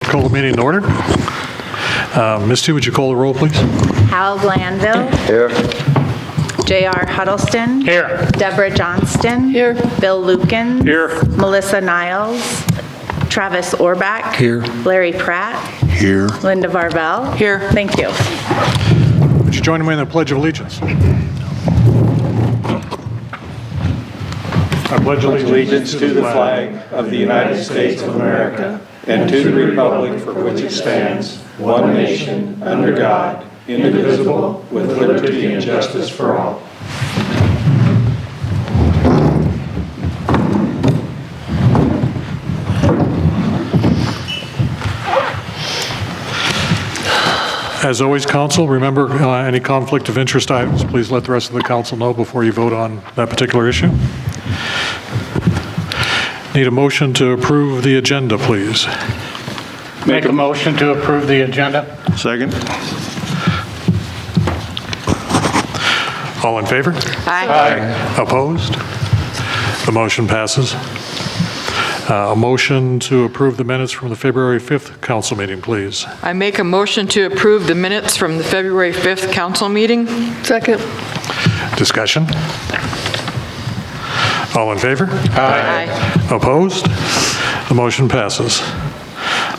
Call the meeting to order. Misty, would you call the roll, please? Hal Glanville. Here. J.R. Huddleston. Here. Deborah Johnston. Here. Bill Lukens. Here. Melissa Niles. Travis Orbach. Here. Larry Pratt. Here. Linda Varvel. Here. Thank you. Would you join me in the Pledge of Allegiance? I pledge Allegiance to the flag of the United States of America and to the republic for which it stands, one nation, under God, indivisible, with liberty and justice for all. As always, council, remember any conflict of interest items, please let the rest of the council know before you vote on that particular issue. Need a motion to approve the agenda, please. Make a motion to approve the agenda. Second. All in favor? Aye. Opposed? The motion passes. A motion to approve the minutes from the February 5th council meeting, please. I make a motion to approve the minutes from the February 5th council meeting. Second. Discussion? All in favor? Aye. Opposed? The motion passes.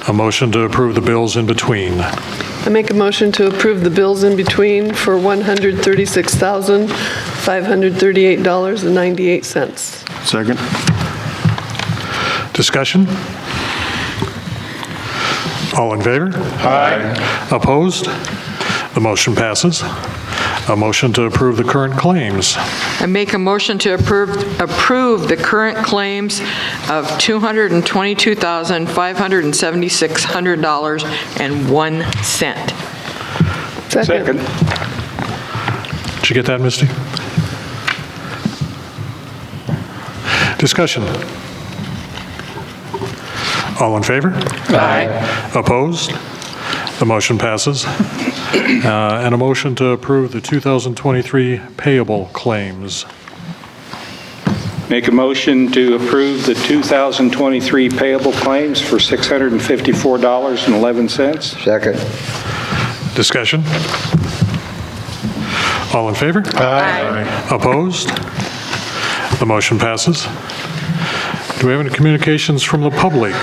A motion to approve the bills in between. I make a motion to approve the bills in between for $136,538.98. Second. Discussion? All in favor? Aye. Opposed? The motion passes. A motion to approve the current claims. I make a motion to approve the current claims of $222,576.01. Second. Did you get that, Misty? Discussion? All in favor? Aye. Opposed? The motion passes. And a motion to approve the 2023 payable claims. Make a motion to approve the 2023 payable claims for $654.11. Second. Discussion? All in favor? Aye. Opposed? The motion passes. Do we have any communications from the public?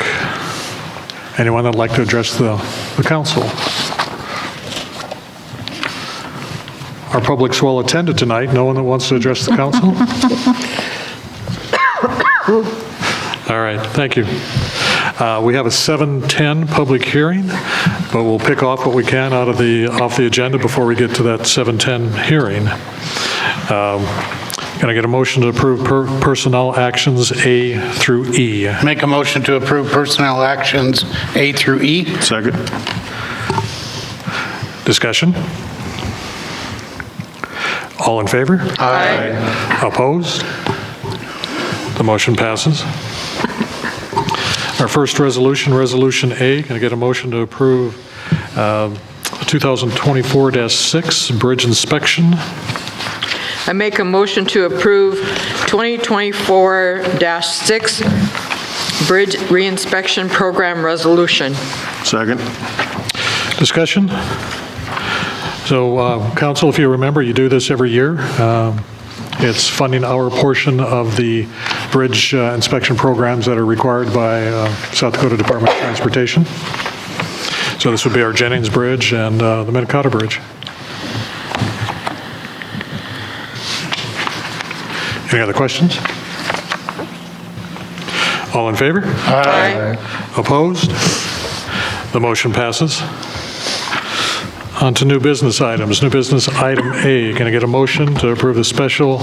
Anyone that'd like to address the council? Our public's well attended tonight. No one that wants to address the council? All right, thank you. We have a 7:10 public hearing, but we'll pick off what we can off the agenda before we get to that 7:10 hearing. Can I get a motion to approve personnel actions A through E? Make a motion to approve personnel actions A through E. Second. Discussion? All in favor? Aye. Opposed? The motion passes. Our first resolution, Resolution A, can I get a motion to approve 2024-6 bridge inspection? I make a motion to approve 2024-6 bridge reinspection program resolution. Second. Discussion? So, council, if you remember, you do this every year. It's funding our portion of the bridge inspection programs that are required by South Dakota Department of Transportation. So this would be our Jennings Bridge and the Minnetonka Bridge. Any other questions? All in favor? Aye. Opposed? The motion passes. On to new business items. New business item A. Can I get a motion to approve the special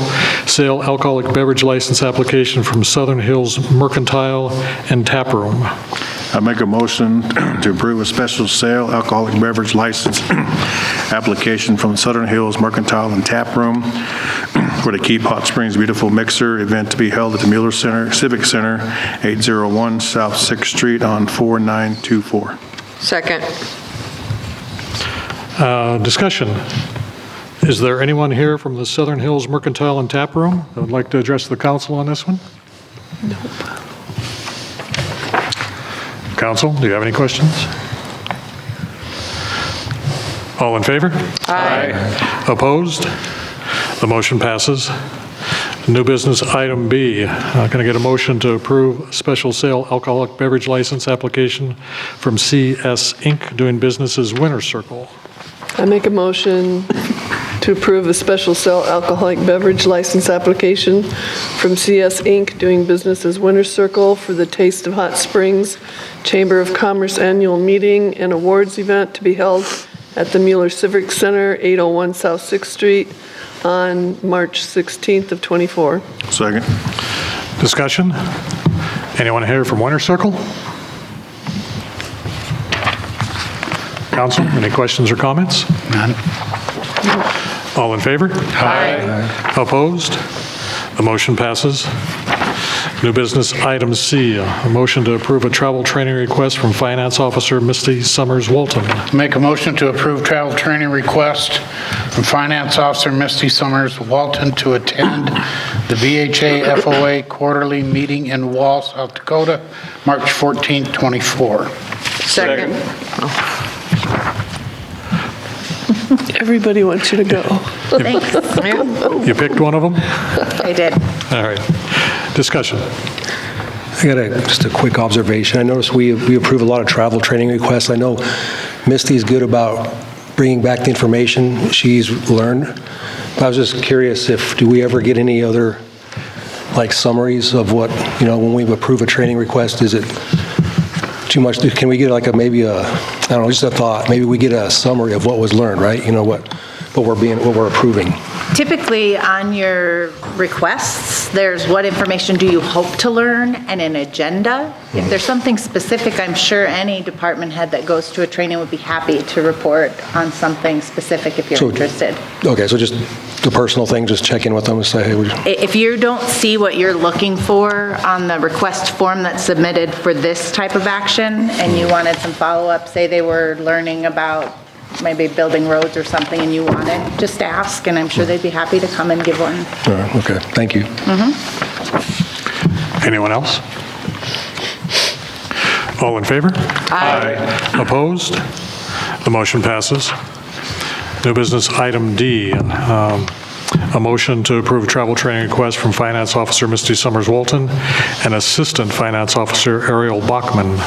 sale alcoholic beverage license application from Southern Hills Mercantile and Tap Room? I make a motion to approve a special sale alcoholic beverage license application from Southern Hills Mercantile and Tap Room for the Keep Hot Springs Beautiful Mixer event to be held at the Mueller Civic Center, 801 South 6th Street on 4924. Second. Discussion. Is there anyone here from the Southern Hills Mercantile and Tap Room that would like to address the council on this one? Nope. Council, do you have any questions? All in favor? Aye. Opposed? The motion passes. New business item B, can I get a motion to approve special sale alcoholic beverage license application from CS Inc., doing business as Winter Circle? I make a motion to approve a special sale alcoholic beverage license application from CS Inc., doing business as Winter Circle, for the Taste of Hot Springs Chamber of Commerce Annual Meeting and Awards Event to be held at the Mueller Civic Center, 801 South 6th Street, on March 16th of '24. Second. Discussion? Anyone here from Winter Circle? Council, any questions or comments? None. All in favor? Aye. Opposed? The motion passes. New business item C, a motion to approve a travel training request from Finance Officer Misty Summers Walton. Make a motion to approve travel training request from Finance Officer Misty Summers Walton to attend the VHA FOA quarterly meeting in Wall, South Dakota, March 14th, 24. Second. Everybody wants you to go. Thanks. Yeah. You picked one of them? I did. All right. Discussion. I got just a quick observation. I noticed we approve a lot of travel training requests. I know Misty's good about bringing back the information she's learned. But I was just curious, do we ever get any other, like, summaries of what, when we approve a training request, is it too much? Can we get like I don't know, just a thought, maybe we get a summary of what was learned, right? What we're approving. Typically, on your requests, there's what information do you hope to learn and an agenda. If there's something specific, I'm sure any department head that goes to a training would be happy to report on something specific if you're interested. Okay, so just the personal thing, just check in with them and say, hey, If you don't see what you're looking for on the request form that's submitted for this type of action, and you wanted some follow-up, say they were learning about maybe building roads or something and you wanted, just ask, and I'm sure they'd be happy to come and give one. all right, okay, thank you. Anyone else? All in favor? Aye. Opposed? The motion passes. New business item D, a motion to approve travel training request from Finance Officer Misty Summers Walton and Assistant Finance Officer Ariel Bachman.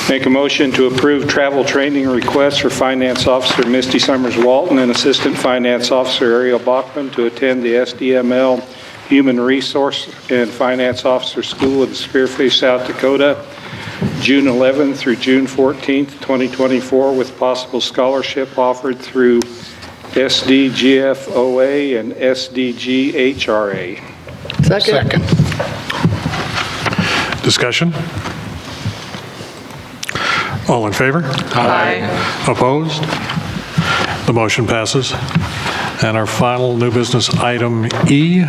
Make a motion to approve travel training request for Finance Officer Misty Summers Walton and Assistant Finance Officer Ariel Bachman to attend the SDML Human Resource and Finance Officer School in Spearfish, South Dakota, June 11th through June 14th, 2024, with possible scholarship offered through SDGFOA and SDGHRA. Second. Discussion? All in favor? Aye. Opposed? The motion passes. And our final new business item E,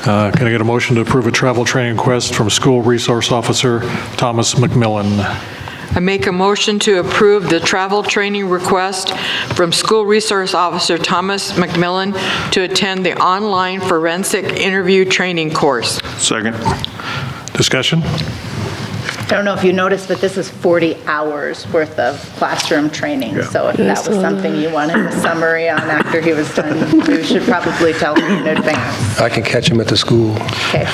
can I get a motion to approve a travel training request from School Resource Officer Thomas McMillan? I make a motion to approve the travel training request from School Resource Officer Thomas McMillan to attend the online forensic interview training course. Second. Discussion? I don't know if you noticed, but this is 40 hours worth of classroom training. So if that was something you wanted a summary on after he was done, we should probably tell him in advance. I can catch him at the school. Okay.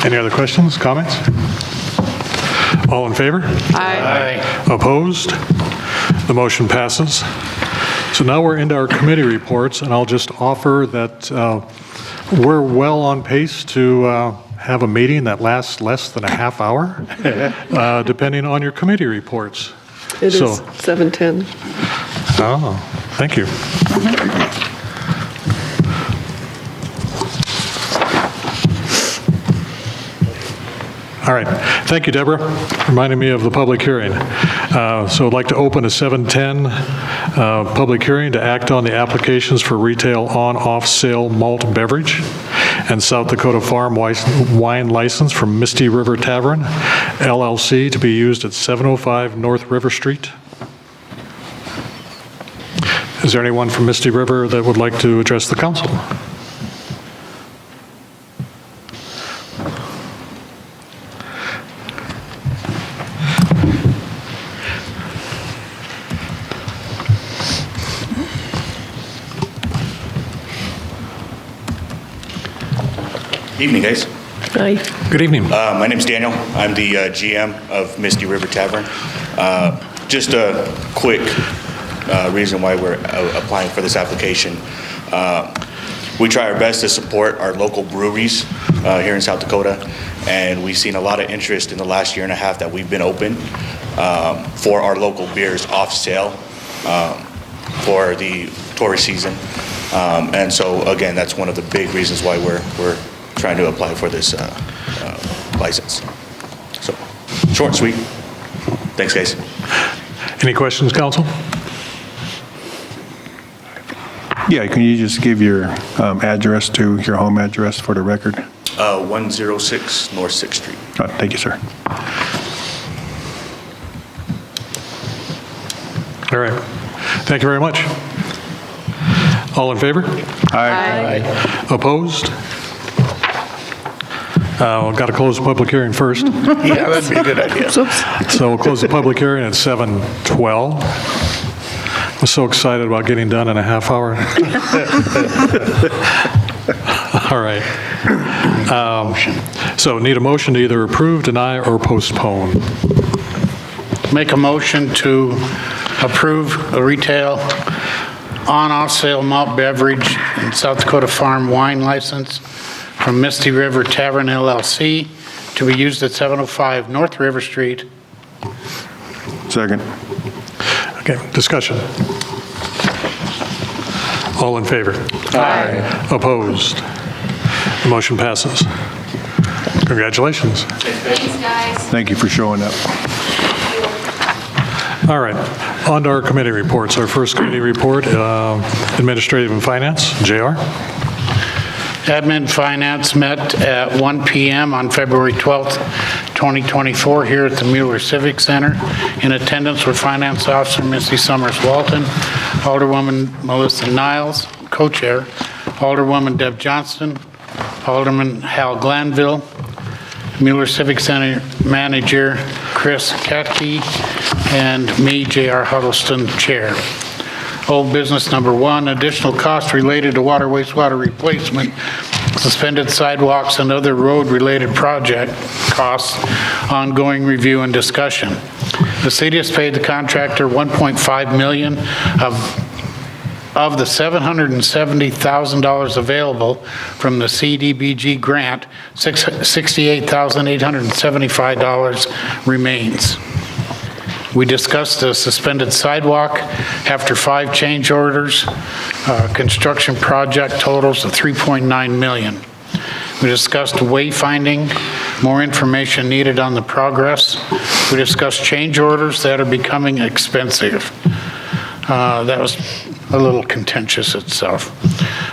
Any other questions, comments? All in favor? Aye. Opposed? The motion passes. So now we're into our committee reports, and I'll just offer that we're well on pace to have a meeting that lasts less than a half hour, depending on your committee reports. It So- is 7:10. Oh, thank you. All right. Thank you, Deborah, reminding me of the public hearing. So I'd like to open a 7:10 public hearing to act on the applications for retail on-off sale malt beverage and South Dakota Farm wine license from Misty River Tavern, LLC, to be used at 705 North River Street. Is there anyone from Misty River that would like to address the council? Evening, guys. Aye. Good evening. My name's Daniel. I'm the GM of Misty River Tavern. Just a quick reason why we're applying for this application. We try our best to support our local breweries here in South Dakota, and we've seen a lot of interest in the last year and a half that we've been open for our local beers off sale for the tourist season. And so, again, that's one of the big reasons why we're trying to apply for this license. So, short and sweet. Thanks, guys. Any questions, council? Yeah, can you just give your address to your home address for the record? 106 North 6th Street. Thank you, sir. All right. Thank you very much. All in favor? Aye. Opposed? Got to close the public hearing first. Yeah, that'd be a good idea. So we'll close the public hearing at 7:12. I'm so excited about getting done in a half hour. All right. So need a motion to either approve, deny, or postpone. Make a motion to approve a retail on-off sale malt beverage and South Dakota Farm wine license from Misty River Tavern LLC to be used at 705 North River Street. Second. Okay, discussion. All in favor? Aye. Opposed? The motion passes. Congratulations. Thanks, guys. Thank you for showing up. All right, on to our committee reports. Our first committee report, Administrative and Finance, JR. Admin Finance met at 1 p.m. on February 12th, 2024 here at the Mueller Civic Center. In attendance were Finance Officer Misty Summers Walton, Alderwoman Melissa Niles, Co-Chair, Alderwoman Deb Johnston, Alderman Hal Glanville, Mueller Civic Center Manager Chris Katke, and me, J.R. Huddleston, Chair. Old business number 1, additional costs related to water wastewater replacement, suspended sidewalks, and other road-related project costs, ongoing review and discussion. The city has paid the contractor $1.5 million of the $770,000 available from the CDBG grant. $68,875 remains. We discussed the suspended sidewalk after 5 change orders, construction project totals of $3.9 million. We discussed wayfinding, more information needed on the progress. We discussed change orders that are becoming expensive. That was a little contentious itself.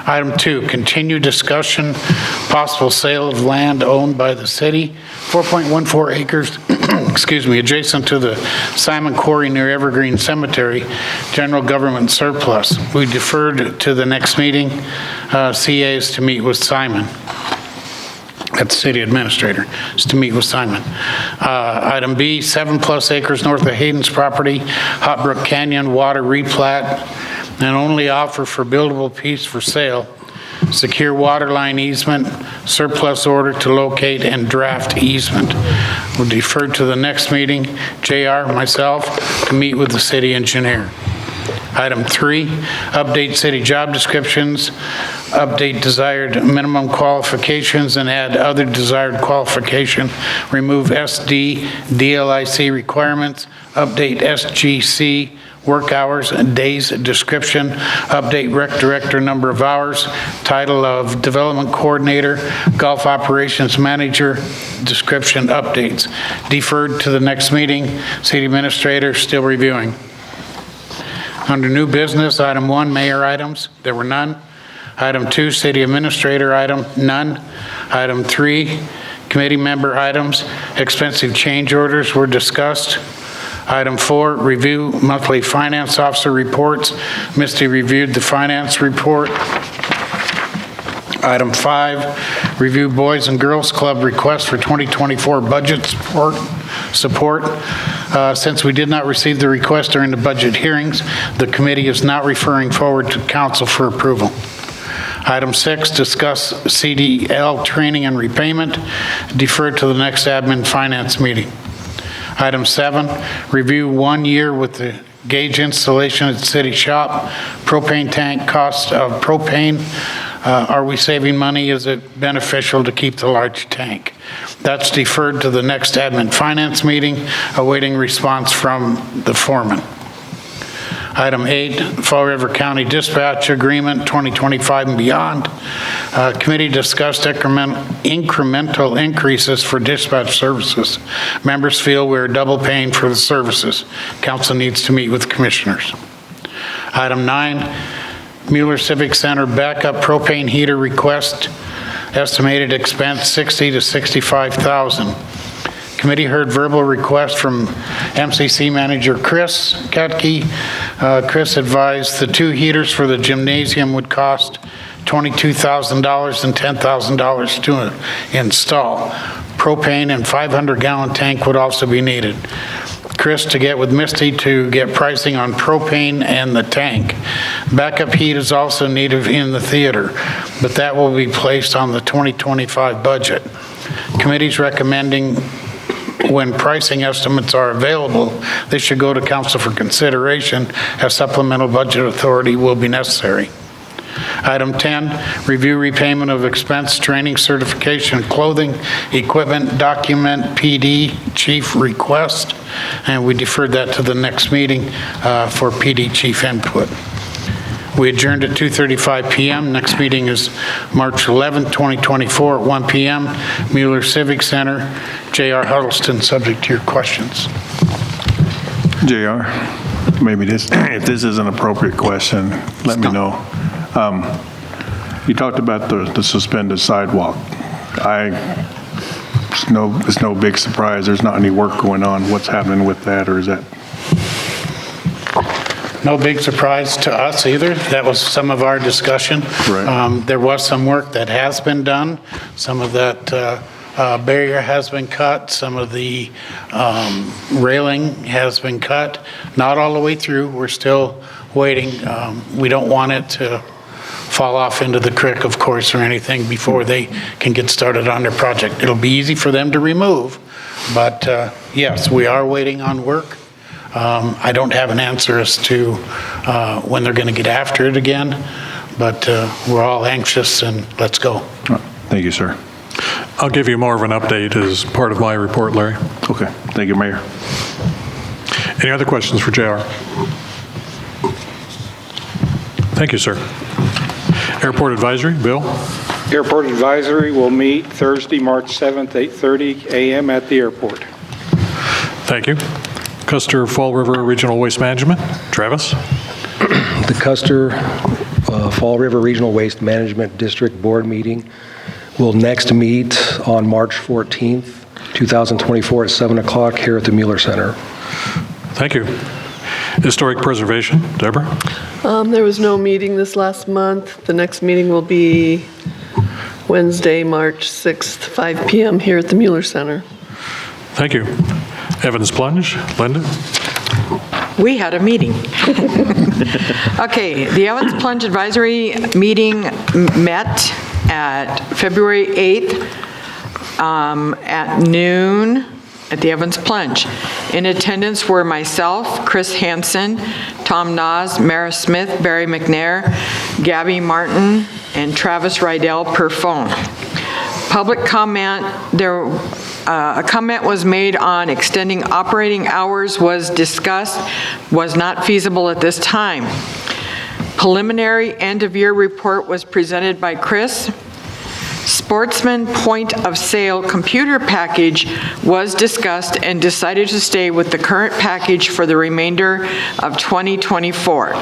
Item 2, continued discussion, possible sale of land owned by the city, 4.14 acres, excuse me, adjacent to the Simon Quarry near Evergreen Cemetery, general government surplus. We deferred to the next meeting. CA is to meet with Simon. That's the city administrator, is to meet with Simon. Item B, 7+ acres north of Hayden's property, Hot Brook Canyon water replat, and only offer for buildable piece for sale. Secure water line easement, surplus order to locate and draft easement. We'll defer to the next meeting, JR, myself, to meet with the city engineer. Item 3, update city job descriptions, update desired minimum qualifications and add other desired qualification, remove SD, DLIC requirements, update SGC, work hours and days description, update rec director number of hours, title of development coordinator, golf operations manager, description updates. Deferred to the next meeting, city administrator still reviewing. Under new business, item 1, mayor items, there were none. Item 2, city administrator item, none. Item 3, committee member items, expensive change orders were discussed. Item 4, review monthly finance officer reports. Misty reviewed the finance report. Item 5, review Boys and Girls Club request for 2024 budget support. Since we did not receive the request during the budget hearings, the committee is not referring forward to council for approval. Item 6, discuss CDL training and repayment, deferred to the next admin finance meeting. Item 7, review 1 year with the gauge installation at City Shop, propane tank cost of propane. Are we saving money? Is it beneficial to keep the large tank? That's deferred to the next admin finance meeting, awaiting response from the foreman. Item 8, Fall River County Dispatch Agreement 2025 and beyond. Committee discussed incremental increases for dispatch services. Members feel we're double paying for the services. Council needs to meet with commissioners. Item 9, Mueller Civic Center backup propane heater request, estimated expense $60,000 to $65,000. Committee heard verbal request from MCC Manager Chris Kutke. Chris advised the 2 heaters for the gymnasium would cost $22,000 and $10,000 to install. Propane and 500-gallon tank would also be needed. Chris to get with Misty to get pricing on propane and the tank. Backup heat is also needed in the theater, but that will be placed on the 2025 budget. Committee's recommending when pricing estimates are available, they should go to council for consideration, as supplemental budget authority will be necessary. Item 10, review repayment of expense, training, certification, clothing, equipment, document, PD, chief request, and we deferred that to the next meeting for PD chief input. We adjourned at 2:35 p.m. Next meeting is March 11, 2024 at 1 p.m. Mueller Civic Center, J.R. Huddleston, subject to your questions. JR, maybe this, if this is an appropriate question, let me know. You talked about the suspended sidewalk. It's no big surprise, there's not any work going on. What's happening with that, or is that? No big surprise to us either. That was some of our discussion. Right. There was some work that has been done. Some of that barrier has been cut. Some of the railing has been cut. Not all the way through. We're still waiting. We don't want it to fall off into the creek, of course, or anything before they can get started on their project. It'll be easy for them to remove, but yes, we are waiting on work. I don't have an answer as to when they're going to get after it again, but we're all anxious and let's go. Thank you, sir. I'll give you more of an update as part of my report, Larry. Okay, thank you, Mayor. Any other questions for JR? Thank you, sir. Airport Advisory, Bill? Airport Advisory will meet Thursday, March 7th, 8:30 a.m. at the airport. Thank you. Custer Fall River Regional Waste Management, Travis? The Custer Fall River Regional Waste Management District Board meeting will next meet on March 14th, 2024 at 7 o'clock here at the Mueller Center. Thank you. Historic Preservation, Deborah? There was no meeting this last month. The next meeting will be Wednesday, March 6th, 5 p.m. here at the Mueller Center. Thank you. Evans Plunge, Linda? We had a meeting. Okay, the Evans Plunge Advisory meeting met at February 8th at noon at the Evans Plunge. In attendance were myself, Chris Hansen, Tom Nas, Mara Smith, Barry McNair, Gabby Martin, and Travis Rydell per phone. Public comment, a comment was made on extending operating hours was discussed, was not feasible at this time. Preliminary end-of-year report was presented by Chris. Sportsman point of sale computer package was discussed and decided to stay with the current package for the remainder of 2024.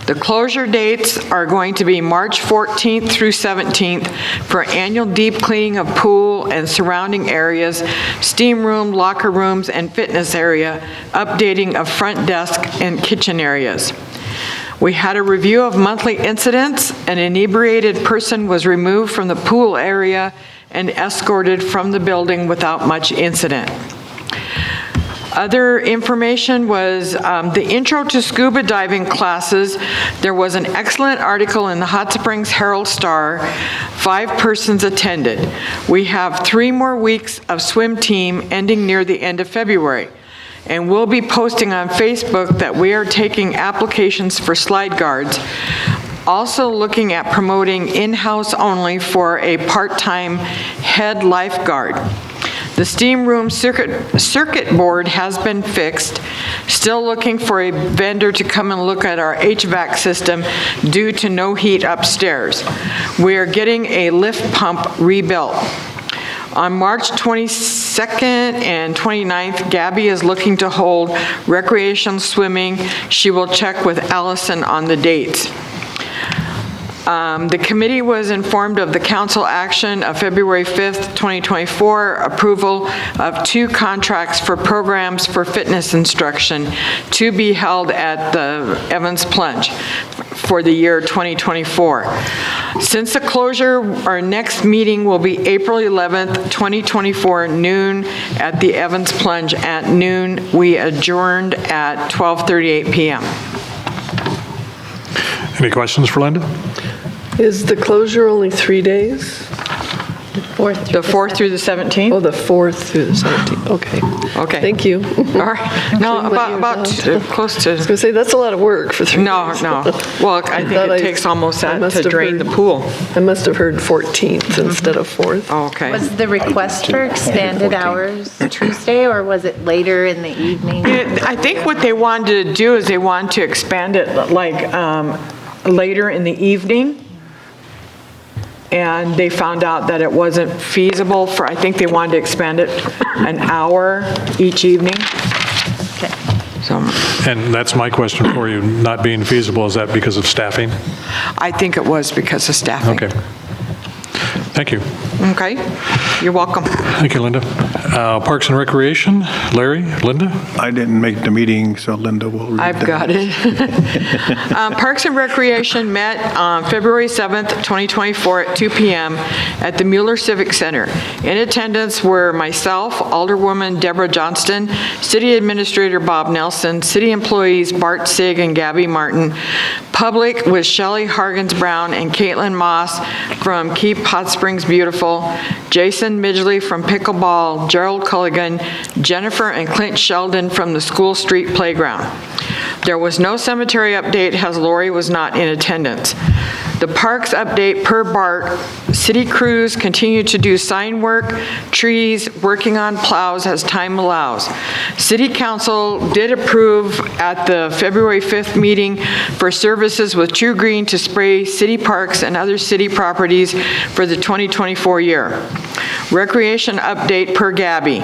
The closure dates are going to be March 14th through 17th for annual deep cleaning of pool and surrounding areas, steam room, locker rooms, and fitness area, updating of front desk and kitchen areas. We had a review of monthly incidents. An inebriated person was removed from the pool area and escorted from the building without much incident. Other information was the Intro to Scuba Diving classes. There was an excellent article in the Hot Springs Herald-Star. 5 persons attended. We have 3 more weeks of swim team ending near the end of February. And we'll be posting on Facebook that we are taking applications for slide guards. Also looking at promoting in-house only for a part-time head lifeguard. The steam room circuit board has been fixed. Still looking for a vendor to come and look at our HVAC system due to no heat upstairs. We are getting a lift pump rebuilt. On March 22nd and 29th, Gabby is looking to hold recreation swimming. She will check with Allison on the dates. The committee was informed of the council action of February 5th, 2024, approval of 2 contracts for programs for fitness instruction to be held at the Evans Plunge for the year 2024. Since the closure, our next meeting will be April 11th, 2024, noon at the Evans Plunge at noon. We adjourned at 12:38 p.m. Any questions for Linda? Is the closure only 3 days? The 4th through the 17th? Oh, the 4th through the 17th, okay. Okay. Thank you. All right. No, about close to. I was going to say, that's a lot of work for 3 No, days. no. Well, I think it takes almost that to drain the pool. I must have heard 14th instead of 4th. Oh, okay. Was the request for expanded hours Tuesday, or was it later in the evening? I think what they wanted to do is they wanted to expand it like later in the evening. And they found out that it wasn't feasible for, I think they wanted to expand it an hour each evening. Okay. So And that's my question for you, not being feasible, is that because of staffing? I think it was because of staffing. Okay. Thank you. Okay, you're welcome. Thank you, Linda. Parks and Recreation, Larry, Linda? I didn't make the meeting, so Linda will read that. I've got it. Parks and Recreation met on February 7th, 2024 at 2 p.m. at the Mueller Civic Center. In attendance were myself, Alderwoman Deborah Johnston, City Administrator Bob Nelson, City employees Bart Sig and Gabby Martin. Public was Shelley Hargens Brown and Caitlin Moss from Keep Hot Springs Beautiful, Jason Midgley from Pickleball, Gerald Culligan, Jennifer and Clint Sheldon from the School Street Playground. There was no cemetery update as Lori was not in attendance. The parks update per Bart, city crews continue to do sign work, trees, working on plows as time allows. City Council did approve at the February 5th meeting for services with True Green to spray city parks and other city properties for the 2024 year. Recreation update per Gabby.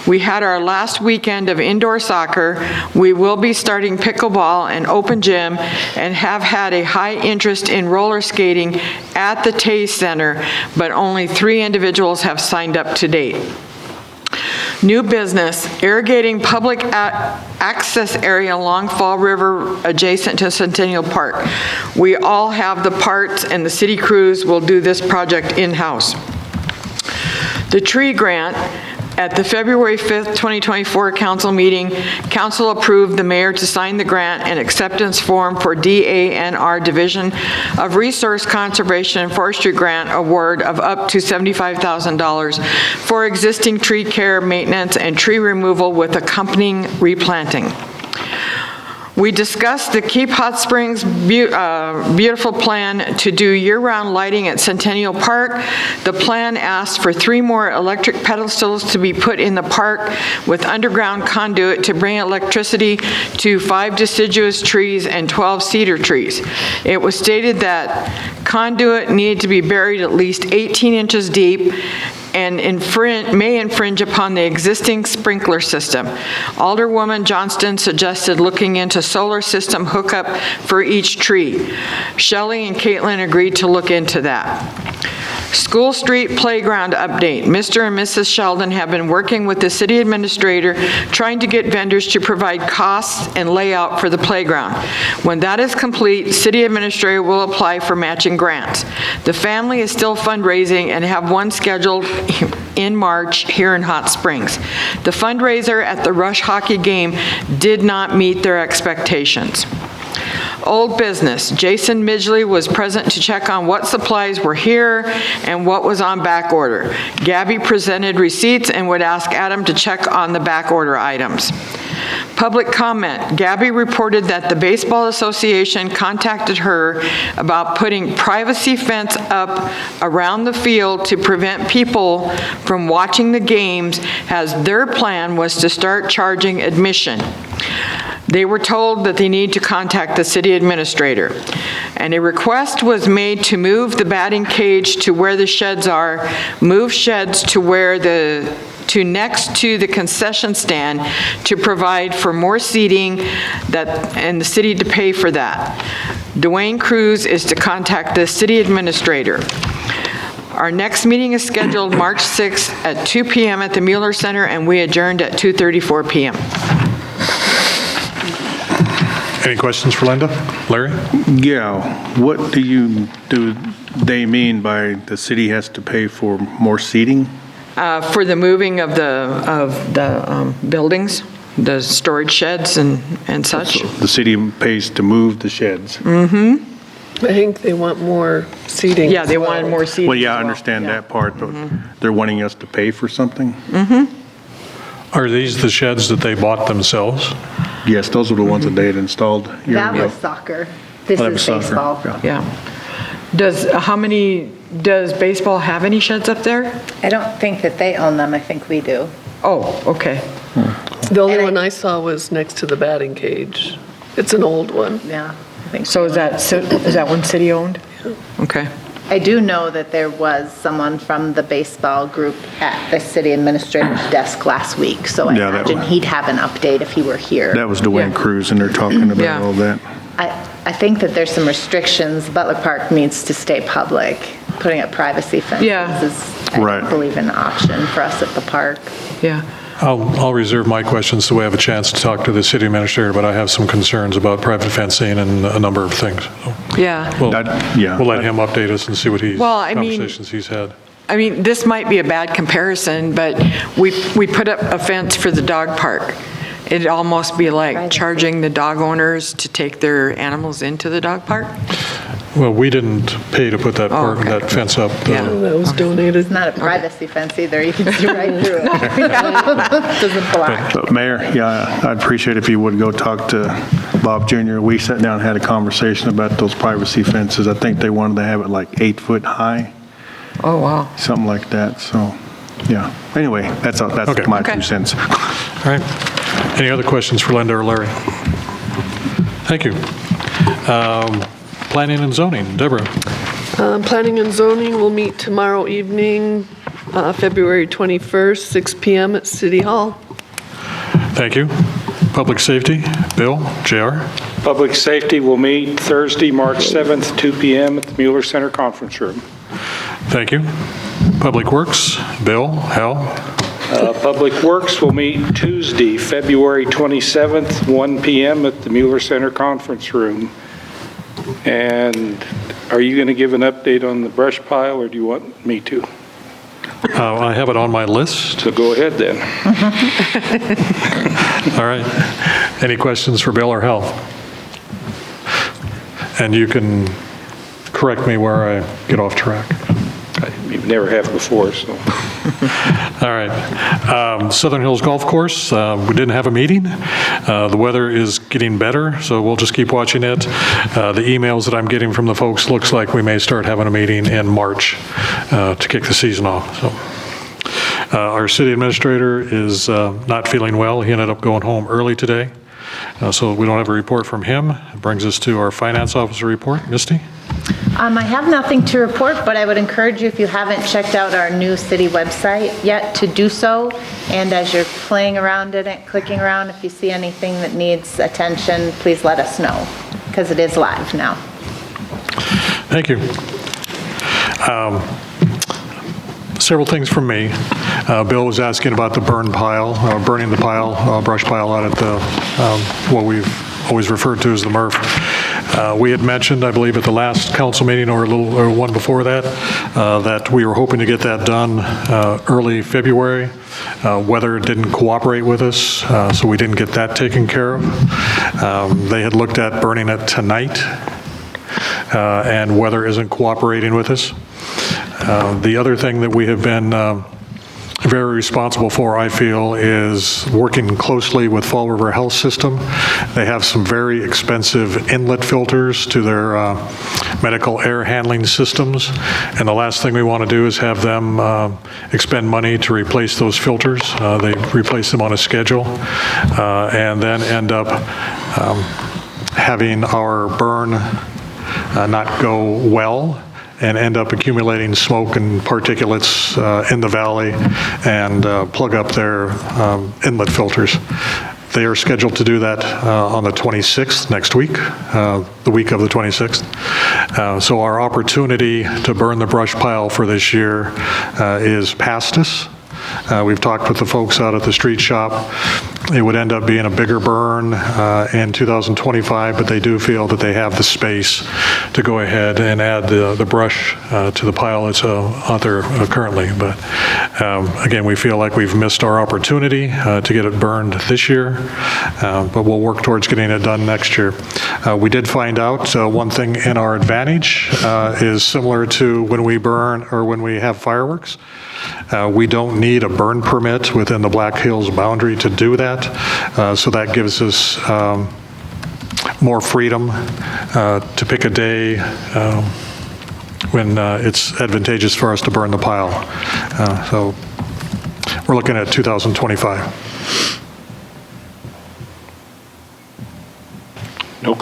We had our last weekend of indoor soccer. We will be starting pickleball and open gym and have had a high interest in roller skating at the Tay Center, but only 3 individuals have signed up to date. New business, irrigating public access area along Fall River adjacent to Centennial Park. We all have the parts and the city crews will do this project in-house. The tree grant, at the February 5th, 2024 council meeting, council approved the mayor to sign the grant and acceptance form for DANR Division of Resource Conservation and Forestry Grant award of up to $75,000 for existing tree care, maintenance, and tree removal with accompanying replanting. We discussed the Keep Hot Springs beautiful plan to do year-round lighting at Centennial Park. The plan asked for 3 more electric pedestals to be put in the park with underground conduit to bring electricity to 5 deciduous trees and 12 cedar trees. It was stated that conduit needed to be buried at least 18 inches deep and may infringe upon the existing sprinkler system. Alderwoman Johnston suggested looking into solar system hookup for each tree. Shelley and Caitlin agreed to look into that. School Street Playground update. Mr. and Mrs. Sheldon have been working with the city administrator, trying to get vendors to provide costs and layout for the playground. When that is complete, city administrator will apply for matching grants. The family is still fundraising and have one scheduled in March here in Hot Springs. The fundraiser at the Rush hockey game did not meet their expectations. Old business. Jason Midgley was present to check on what supplies were here and what was on back order. Gabby presented receipts and would ask Adam to check on the back order items. Public comment. Gabby reported that the Baseball Association contacted her about putting privacy fence up around the field to prevent people from watching the games, as their plan was to start charging admission. They were told that they need to contact the city administrator. And a request was made to move the batting cage to where the sheds are, move sheds to next to the concession stand to provide for more seating and the city to pay for that. Dwayne Cruz is to contact the city administrator. Our next meeting is scheduled March 6th at 2 p.m. at the Mueller Center, and we adjourned at 2:34 p.m. Any questions for Linda? Larry? Yeah, what do they mean by the city has to pay for more seating? For the moving of the buildings, the storage sheds and such. The city pays to move the sheds? I think they want more seating. Yeah, they as well. wanted more seating. Well, yeah, I as well. understand Yeah. that part, but they're wanting us to pay for something? Are these the sheds that they bought themselves? Yes, those are the ones that they had installed a year That ago. was soccer. This That is was soccer, baseball. yeah. Yeah. Does baseball have any sheds up there? I don't think that they own them. I think we do. Oh, okay. The only And I- one I saw was next to the batting cage. It's an old one. Yeah, I think So is that one city-owned? Okay. I do know that there was someone from the baseball group at the city administrator's desk last week, so I Yeah, that imagine was- he'd have an update if he were here. That was Dwayne Yeah. Cruz, and they're talking Yeah. about all that. I think that there's some restrictions. Butler Park needs to stay public. Putting up privacy fences Yeah. is, I Right. don't believe, an option for us at the park. Yeah. I'll reserve my questions so we have a chance to talk to the city administrator, but I have some concerns about private fencing and a number of things. So Yeah. Yeah. We'll let him update us and see what Well, I mean- conversations he's had. I mean, this might be a bad comparison, but we put up a fence for the dog park. It'd almost be like Privacy. charging the dog owners to take their animals into the dog park? Well, we didn't pay to put that Oh, okay. that fence up. Yeah. That was donated. It's not a privacy fence either. You can see right through it. Doesn't block. But Mayor, yeah, I'd appreciate if you would go talk to Bob Jr. We sat down and had a conversation about those privacy fences. I think they wanted to have it like 8 foot high, Oh, wow. something like that, so, yeah. Anyway, that's Okay. my Okay. 2 cents. All right. Any other questions for Linda or Larry? Thank you. Planning and zoning, Deborah. Planning and zoning will meet tomorrow evening, February 21st, 6 p.m. at City Hall. Thank you. Public safety, Bill, JR. Public Safety will meet Thursday, March 7th, 2 p.m. at the Mueller Center Conference Room. Thank you. Public Works, Bill, Hal. Public Works will meet Tuesday, February 27th, 1 p.m. at the Mueller Center Conference Room. And are you going to give an update on the brush pile, or do you want me to? I have it on my list. So go ahead then. All right. Any questions for Bill or Hal? And you can correct me where I get off track. You never have before, so. All right. Southern Hills Golf Course, we didn't have a meeting. The weather is getting better, so we'll just keep watching it. The emails that I'm getting from the folks looks like we may start having a meeting in March to kick the season off. So, our city administrator is not feeling well. He ended up going home early today, so we don't have a report from him. It brings us to our finance officer report. Misty? I have nothing to report, but I would encourage you, if you haven't checked out our new city website yet, to do so. And as you're playing around in it, clicking around, if you see anything that needs attention, please let us know, because it is live now. Thank you. several things from me. Bill was asking about the burning the pile, brush pile out at the, what we've always referred to as the MRF. We had mentioned, I believe, at the last council meeting or one before that, that we were hoping to get that done early February. Weather didn't cooperate with us, so we didn't get that taken care of. They had looked at burning it tonight, and weather isn't cooperating with us. The other thing that we have been very responsible for, I feel, is working closely with Fall River Health System. They have some very expensive inlet filters to their medical air handling systems, and the last thing we want to do is have them expend money to replace those filters. They replace them on a schedule, and then end up having our burn not go well, and end up accumulating smoke and particulates in the valley and plug up their inlet filters. They are scheduled to do that on the 26th, next week, the week of the 26th. So our opportunity to burn the brush pile for this year is past us. We've talked with the folks out at the street shop. It would end up being a bigger burn in 2025, but they do feel that they have the space to go ahead and add the brush to the pile that's out there currently. But again, we feel like we've missed our opportunity to get it burned this year, but we'll work towards getting it done next year. We did find out one thing in our advantage is similar to when we burn or when we have fireworks. We don't need a burn permit within the Black Hills boundary to do that, so that gives us more freedom to pick a day when it's advantageous for us to burn the pile. So we're looking at 2025. No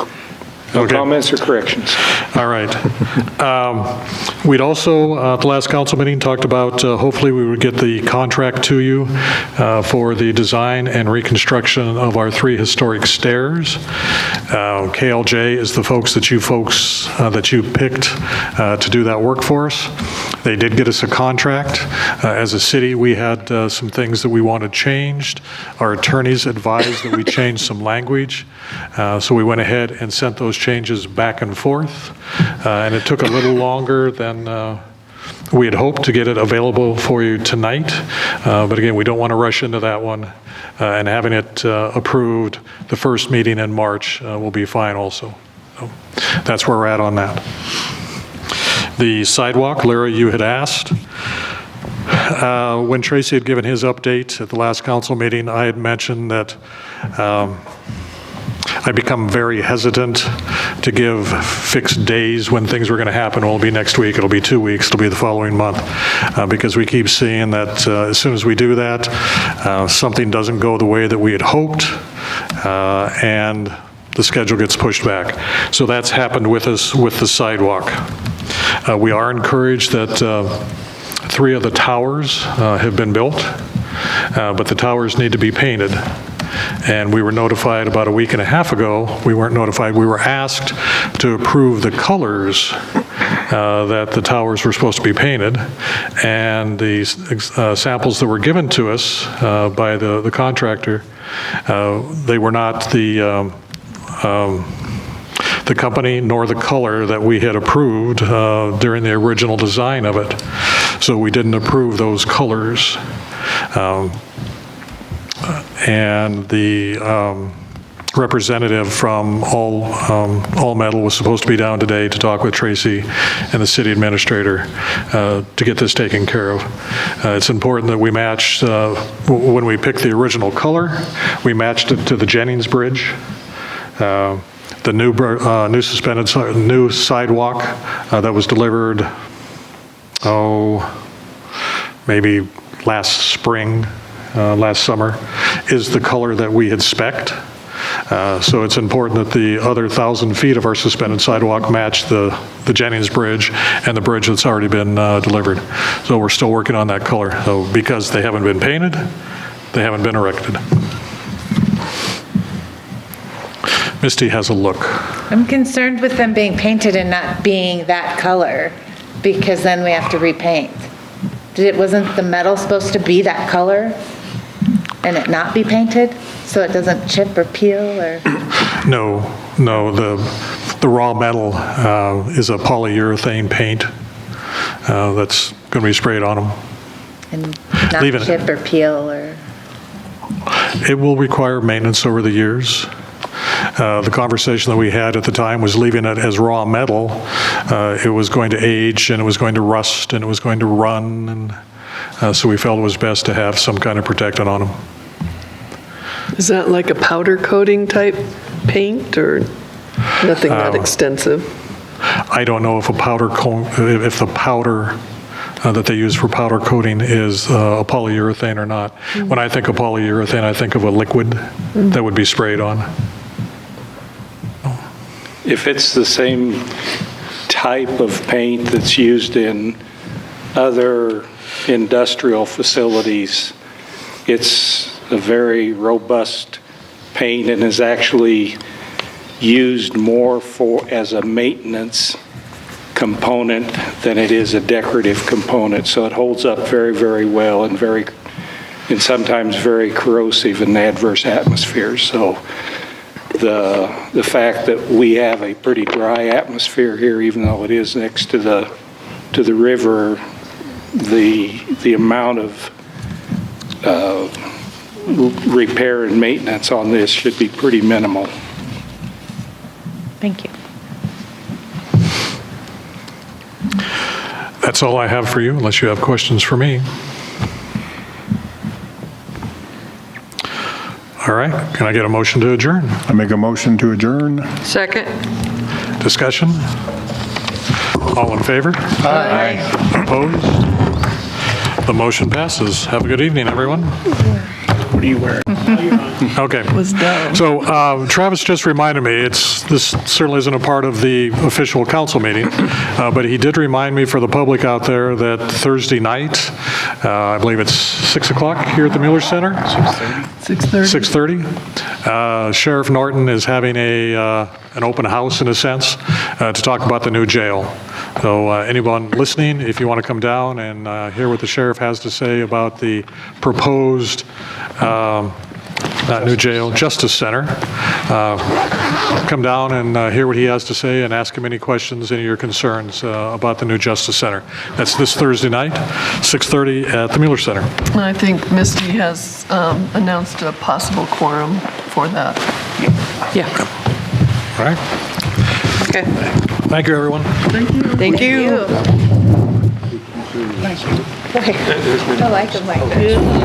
Okay. comments or corrections? All right. We'd also, at the last council meeting, talked about hopefully we would get the contract to you for the design and reconstruction of our 3 historic stairs. KLJ is the folks that you picked to do that work for us. They did get us a contract. As a city, we had some things that we wanted changed. Our attorneys advised that we change some language. So we went ahead and sent those changes back and forth. And it took a little longer than we had hoped to get it available for you tonight. But again, we don't want to rush into that one. And having it approved the first meeting in March will be fine also. So that's where we're at on that. The sidewalk, Lara, you had asked. When Tracy had given his update at the last council meeting, I had mentioned that I become very hesitant to give fixed days when things were going to happen. It'll be next week, it'll be 2 weeks, it'll be the following month, because we keep seeing that as soon as we do that, something doesn't go the way that we had hoped, and the schedule gets pushed back. So that's happened with us with the sidewalk. We are encouraged that 3 of the towers have been built, but the towers need to be painted. And we were notified about a week and a half ago, we weren't notified, we were asked to approve the colors that the towers were supposed to be painted. And the samples that were given to us by the contractor, they were not the company nor the color that we had approved during the original design of it. So we didn't approve those colors. And the representative from All Metal was supposed to be down today to talk with Tracy and the city administrator to get this taken care of. It's important that we match, when we picked the original color, we matched it to the Jennings Bridge. The new sidewalk that was delivered, maybe last spring, last summer, is the color that we had spec'd. So it's important that the other 1,000 feet of our suspended sidewalk match the Jennings Bridge and the bridge that's already been delivered. So we're still working on that color. So because they haven't been painted, they haven't been erected. Misty has a look. I'm concerned with them being painted and not being that color, because then we have to repaint. Wasn't the metal supposed to be that color and it not be painted? So it doesn't chip or peel or? No, the raw metal is a polyurethane paint that's going to be sprayed on them. And not Leave it. chip or peel or? It will require maintenance over the years. The conversation that we had at the time was leaving it as raw metal. It was going to age, and it was going to rust, and it was going to run, and so we felt it was best to have some kind of protectant on them. Is that like a powder coating type paint or nothing that extensive? I don't know if if the powder that they use for powder coating is a polyurethane or not. When I think of polyurethane, I think of a liquid that would be sprayed on. If it's the same type of paint that's used in other industrial facilities, it's a very robust paint and is actually used more as a maintenance component than it is a decorative component. So it holds up very, very well and sometimes very corrosive in adverse atmospheres. So the fact that we have a pretty dry atmosphere here, even though it is next to the river, the amount of repair and maintenance on this should be pretty minimal. Thank you. That's all I have for you, unless you have questions for me. All right, can I get a motion to adjourn? I make a motion to adjourn. Second? Discussion? All in favor? Aye. Opposed? The motion passes. Have a good evening, everyone. What are you wearing? Okay. Was dumb. So Travis just reminded me, this certainly isn't a part of the official council meeting, but he did remind me for the public out there that Thursday night, I believe it's 6 o'clock here at the Mueller Center? 6:30? 6:30. Sheriff Norton is having an open house, in a sense, to talk about the new jail. So anyone listening, if you want to come down and hear what the sheriff has to say about the proposed new jail, Justice Center, come down and hear what he has to say and ask him any questions, any of your concerns about the new Justice Center. That's this Thursday night, 6:30 at the Mueller Center. I think Misty has announced a possible quorum for that. Yeah. All right. Okay. Thank you, everyone. Thank you. I like them like that.